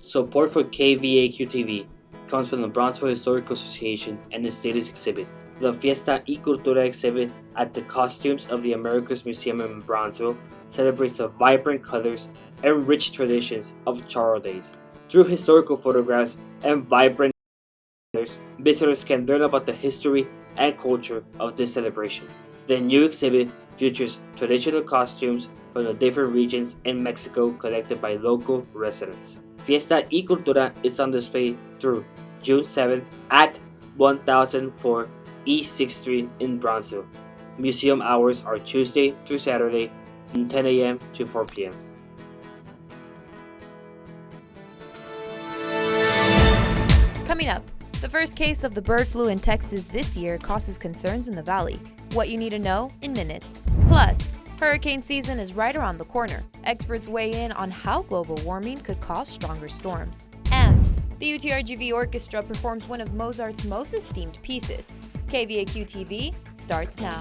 Support for KVAQ-TV comes from the Brownsville Historical Association and its latest exhibit, the Fiesta y Cultura exhibit at the Costumes of the Americas Museum in Brownsville celebrates the vibrant colors and rich traditions of Charro Days. Through historical photographs and vibrant colors, visitors can learn about the history and culture of this celebration. The new exhibit features traditional costumes from the different regions in Mexico collected by local residents. Fiesta y Cultura is on display through June 7th at 1004 East 6th Street in Brownsville. Museum hours are Tuesday through Saturday from 10 a.m. to 4 p.m. Coming up, the first case of the bird flu in Texas this year causes concerns in the valley. What you need to know in minutes. Plus, hurricane season is right around the corner. Experts weigh in on how global warming could cause stronger storms. And the UTRGV Orchestra performs one of Mozart's most esteemed pieces. KVAQ-TV starts now.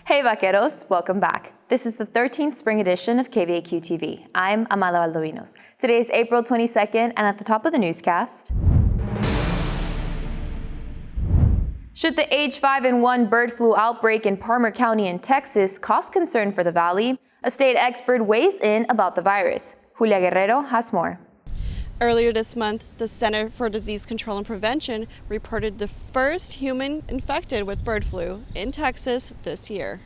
Hey vaqueros, welcome back. This is the 13th spring edition of KVAQ-TV. I'm Amala Valdovinos. Today is April 22nd, and at the top of the newscast, should the H5N1 bird flu outbreak in Palmer County in Texas cause concern for the valley? A state expert weighs in about the virus. Julia Guerrero has more. Earlier this month, the Center for Disease Control and Prevention reported the first human infected with bird flu in Texas this year.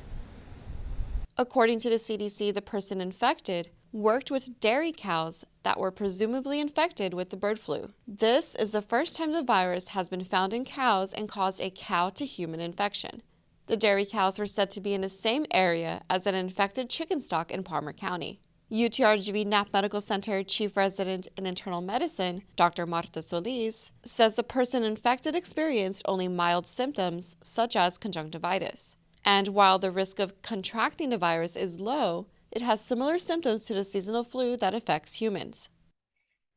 According to the CDC, the person infected worked with dairy cows that were presumably infected with the bird flu. This is the first time the virus has been found in cows and caused a cow-to-human infection. The dairy cows were said to be in the same area as an infected chicken stock in Palmer County. UTRGV Knapp Medical Center Chief Resident in Internal Medicine, Dr. Marta Solis, says the person infected experienced only mild symptoms, such as conjunctivitis. And while the risk of contracting the virus is low, it has similar symptoms to the seasonal flu that affects humans.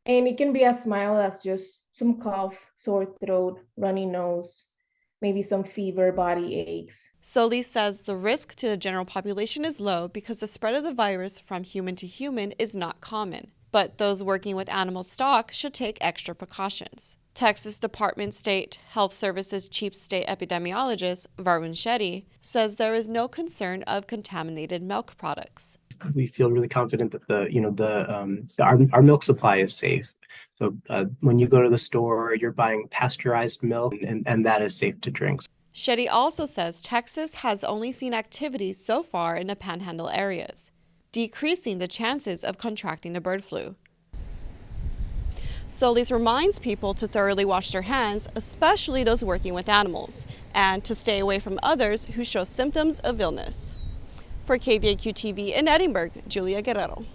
And it can be as mild as just some cough, sore throat, runny nose, maybe some fever, body aches. Solis says the risk to the general population is low because the spread of the virus from human to human is not common. But those working with animal stock should take extra precautions. Texas Department State Health Services Chief State Epidemiologist Varun Shetty says there is no concern of contaminated milk products. We feel really confident that our milk supply is safe. So when you go to the store, you're buying pasteurized milk, and that is safe to drink. Shetty also says Texas has only seen activity so far in the panhandle areas, decreasing the chances of contracting the bird flu. Solis reminds people to thoroughly wash their hands, especially those working with animals, and to stay away from others who show symptoms of illness. For KVAQ-TV in Edinburgh, Julia Guerrero.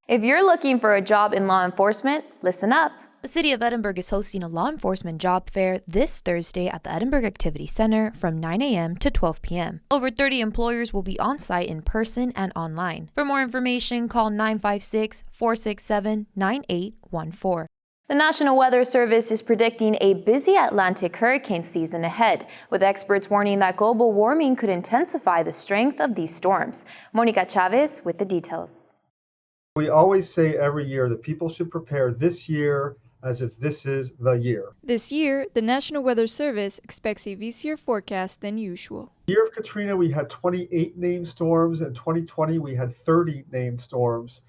If you're looking for a job in law enforcement, listen up. The City of Edinburgh is hosting a law enforcement job fair this Thursday at the Edinburgh Activity Center from 9 a.m. to 12 p.m. Over 30 employers will be on site in person and online. For more information, call 956-467-9814. The National Weather Service is predicting a busy Atlantic hurricane season ahead, with experts warning that global warming could intensify the strength of these storms. Monica Chavez with the details. We always say every year that people should prepare this year as if this is the year. This year, the National Weather Service expects a busier forecast than usual. The year of Katrina, we had 28 named storms. In 2020, we had 30 named storms.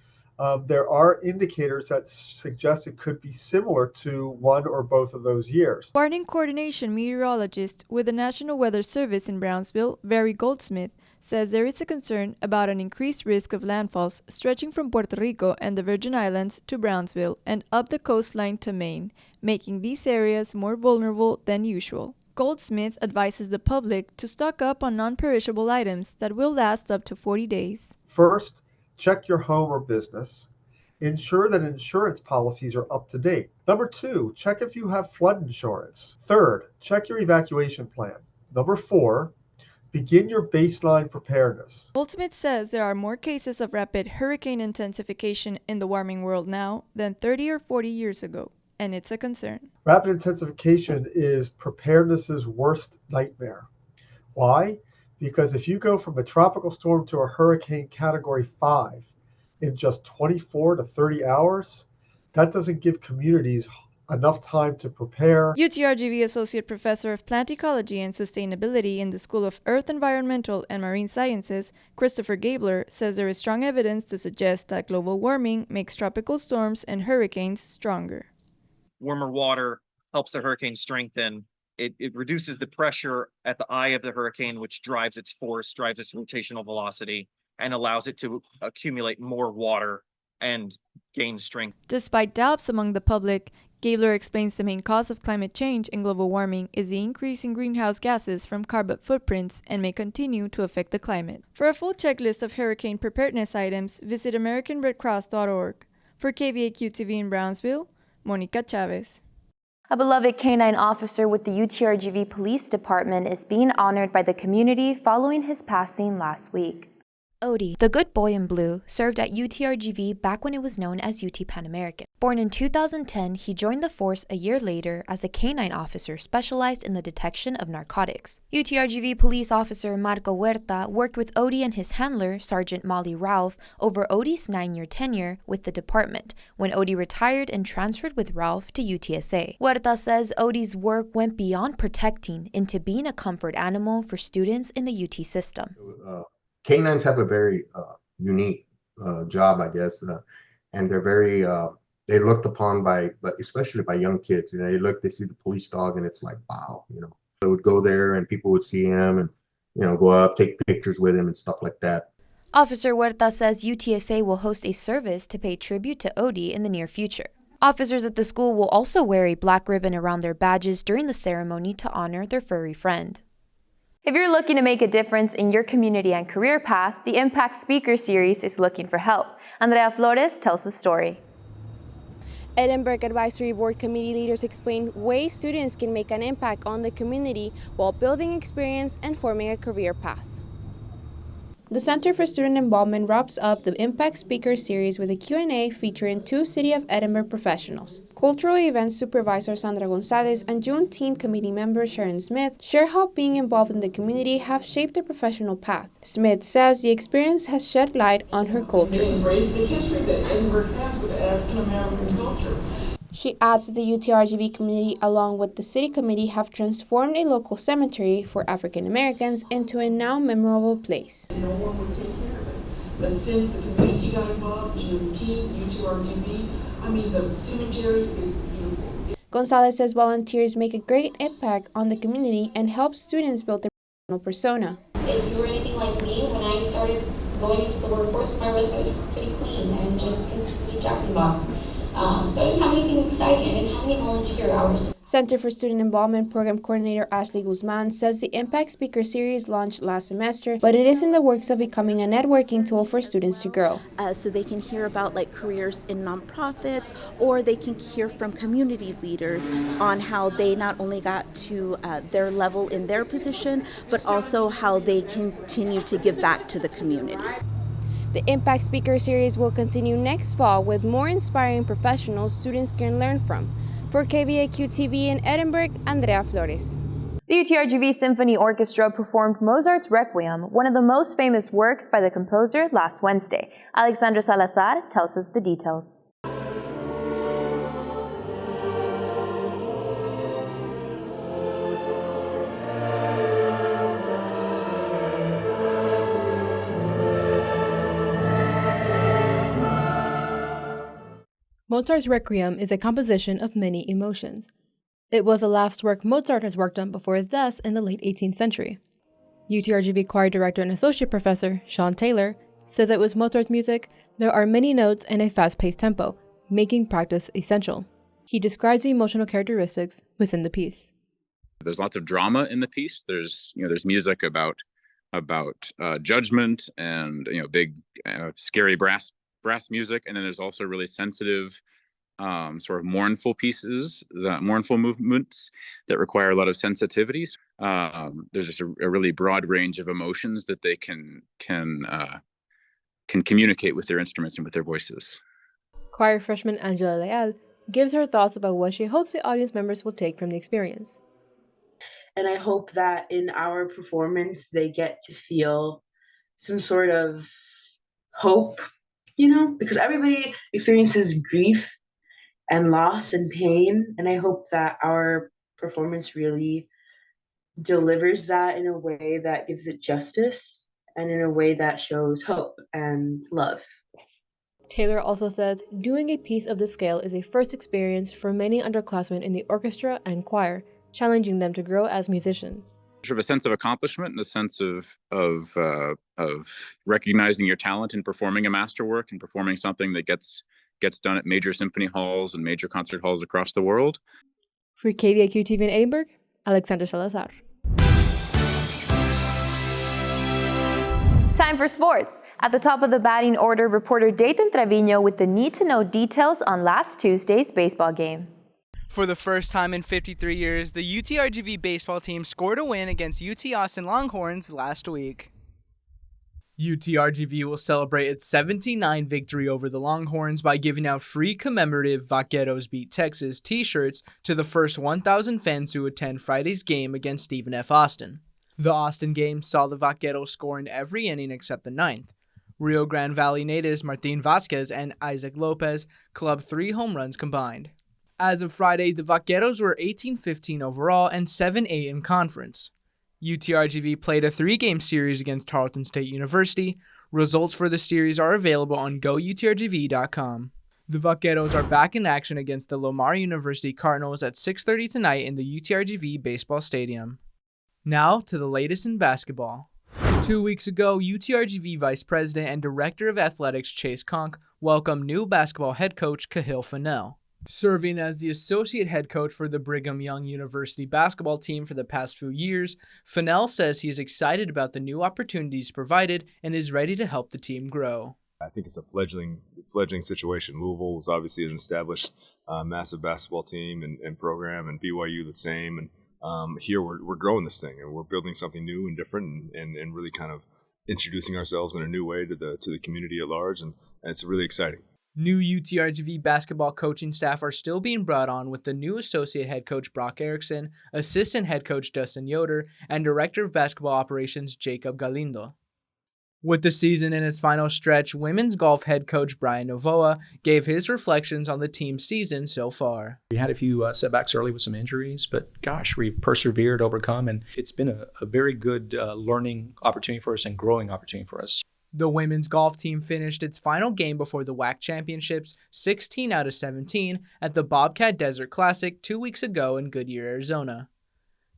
There are indicators that suggest it could be similar to one or both of those years. Warning coordination meteorologist with the National Weather Service in Brownsville, Barry Goldsmith, says there is a concern about an increased risk of landfalls stretching from Puerto Rico and the Virgin Islands to Brownsville and up the coastline to Maine, making these areas more vulnerable than usual. Goldsmith advises the public to stock up on non-perishable items that will last up to 40 days. First, check your home or business. Ensure that insurance policies are up to date. Number 2, check if you have flood insurance. Third, check your evacuation plan. Number 4, begin your baseline preparedness. Goldsmith says there are more cases of rapid hurricane intensification in the warming world now than 30 or 40 years ago. and it's a concern. Rapid intensification is preparedness's worst nightmare. Why? Because if you go from a tropical storm to a hurricane category 5 in just 24 to 30 hours, that doesn't give communities enough time to prepare. UTRGV Associate Professor of Plant Ecology and Sustainability in the School of Earth, Environmental and Marine Sciences, Christopher Gabler, says there is strong evidence to suggest that global warming makes tropical storms and hurricanes stronger. Warmer water helps the hurricane strengthen. It reduces the pressure at the eye of the hurricane, which drives its force, drives its rotational velocity, and allows it to accumulate more water and gain strength. Despite doubts among the public, Gabler explains the main cause of climate change and global warming is the increase in greenhouse gases from carbon footprints and may continue to affect the climate. For a full checklist of hurricane preparedness items, visit AmericanRedCross.org. For KVAQ-TV in Brownsville, Monica Chavez. A beloved canine officer with the UTRGV Police Department is being honored by the community following his passing last week. Odie, the good boy in blue, served at UTRGV back when it was known as UT Pan American. Born in 2010, he joined the force a year later as a canine officer specialized in the detection of narcotics. UTRGV police officer Marco Huerta worked with Odie and his handler, Sergeant Molly Ralph, over Odie's 9-year tenure with the department, when Odie retired and transferred with Ralph to UTSA. Huerta says Odie's work went beyond protecting into being a comfort animal for students in the UT system. Canines have a very unique job, I guess, and they're very they're looked upon but especially by young kids. You know, they see the police dog, and it's like, wow, you know. They would go there, and people would see him, and go up, take pictures with him, and stuff like that. Officer Huerta says UTSA will host a service to pay tribute to Odie in the near future. Officers at the school will also wear a black ribbon around their badges during the ceremony to honor their furry friend. If you're looking to make a difference in your community and career path, the Impact Speaker Series is looking for help. Andrea Flores tells the story. Edinburgh Advisory Board committee leaders explain ways students can make an impact on the community while building experience and forming a career path. The Center for Student Involvement wraps up the Impact Speaker Series with a Q&A featuring 2 City of Edinburgh professionals. Cultural Events Supervisor Sandra Gonzalez and Juneteenth Committee member Sharon Smith share how being involved in the community have shaped their professional path. Smith says the experience has shed light on her culture. Embrace the history that Edinburgh has with African American culture. She adds that the UTRGV community, along with the city committee, have transformed a local cemetery for African Americans into a now memorable place. No one would take care of it. But since the community got involved, Juneteenth, UTRGV, the cemetery is beautiful. Gonzalez says volunteers make a great impact on the community and help students build their professional persona. If you were anything like me, when I started going into the workforce, my resume was pretty clean and just consistently checking box. So I didn't have anything exciting. I didn't have any volunteer hours. Center for Student Involvement Program Coordinator Ashley Guzman says the Impact Speaker Series launched last semester, but it is in the works of becoming a networking tool for students to grow. So they can hear about careers in nonprofits, or they can hear from community leaders on how they not only got to their level in their position, but also how they continue to give back to the community. The Impact Speaker Series will continue next fall with more inspiring professionals students can learn from. For KVAQ-TV in Edinburgh, Andrea Flores. The UTRGV Symphony Orchestra performed Mozart's Requiem, one of the most famous works by the composer, last Wednesday. Alexandra Salazar tells us the details. Mozart's Requiem is a composition of many emotions. It was the last work Mozart has worked on before his death in the late 18th century. UTRGV choir director and associate professor Sean Taylor says that with Mozart's music, there are many notes and a fast-paced tempo, making practice essential. He describes the emotional characteristics within the piece. There's lots of drama in the piece. There's music about judgment and big scary brass music, and then there's also really sensitive sort of mournful pieces, mournful movements that require a lot of sensitivity. There's just a really broad range of emotions that they can communicate with their instruments and with their voices. Choir freshman Angela Leal gives her thoughts about what she hopes the audience members will take from the experience. And I hope that in our performance, they get to feel some sort of hope, because everybody experiences grief and loss and pain. And I hope that our performance really delivers that in a way that gives it justice and in a way that shows hope and love. Taylor also says doing a piece of this scale is a first experience for many underclassmen in the orchestra and choir, challenging them to grow as musicians. Sort of a sense of accomplishment and a sense of recognizing your talent in performing a masterwork and performing something that gets done at major symphony halls and major concert halls across the world. For KVAQ-TV in Edinburgh, Alexander Salazar. Time for sports. At the top of the batting order, reporter Dayton Trevino with the need-to-know details on last Tuesday's baseball game. For the first time in 53 years, the UTRGV baseball team scored a win against UT Austin Longhorns last week. UTRGV will celebrate its 17-9 victory over the Longhorns by giving out free commemorative Vaqueros Beat Texas t-shirts to the first 1,000 fans who attend Friday's game against Stephen F. Austin. The Austin game saw the Vaqueros score in every inning except the ninth. Rio Grande Valley natives Martin Vasquez and Isaac Lopez clubbed 3 home runs combined. As of Friday, the Vaqueros were 18-15 overall and 7-8 in conference. UTRGV played a 3-game series against Tarleton State University. Results for the series are available on goutrgv.com. The Vaqueros are back in action against the Lamar University Cardinals at 6:30 tonight in the UTRGV Baseball Stadium. Now to the latest in basketball. 2 weeks ago, UTRGV Vice President and Director of Athletics Chase Conk welcomed new basketball head coach Kahil Fennell. Serving as the associate head coach for the Brigham Young University basketball team for the past few years, Fennell says he is excited about the new opportunities provided and is ready to help the team grow. I think it's a fledgling situation. Louisville was obviously an established massive basketball team and program, and BYU the same. And here we're growing this thing, and we're building something new and different, and really kind of introducing ourselves in a new way to the community at large, and it's really exciting. New UTRGV basketball coaching staff are still being brought on with the new associate head coach Brock Erickson, assistant head coach Dustin Yoder, and director of basketball operations Jacob Galindo. With the season in its final stretch, women's golf head coach Brian Novoa gave his reflections on the team's season so far. We had a few setbacks early with some injuries, but gosh, we've persevered, overcome, and it's been a very good learning opportunity for us and growing opportunity for us. The women's golf team finished its final game before the WAC Championships 16 out of 17 at the Bobcat Desert Classic 2 weeks ago in Goodyear, Arizona.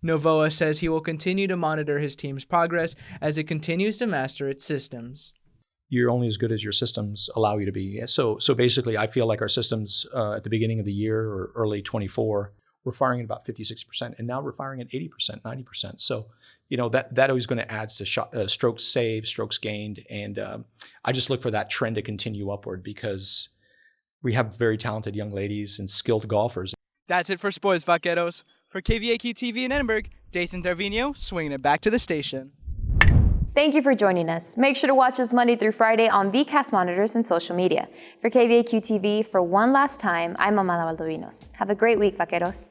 Novoa says he will continue to monitor his team's progress as it continues to master its systems. You're only as good as your systems allow you to be. So basically, I feel like our systems at the beginning of the year or early 24, we're firing at about 56%, and now we're firing at 80%, 90%. So, that always going to add to strokes saved, strokes gained, and I just look for that trend to continue upward because we have very talented young ladies and skilled golfers. That's it for Sports Vaqueros. For KVAQ-TV in Edinburgh, Dathan Trevino swinging it back to the station. Thank you for joining us. Make sure to watch us Monday through Friday on VCast monitors and social media. For KVAQ-TV, for one last time, I'm Amanda Valdovinos. Have a great week, Vaqueros.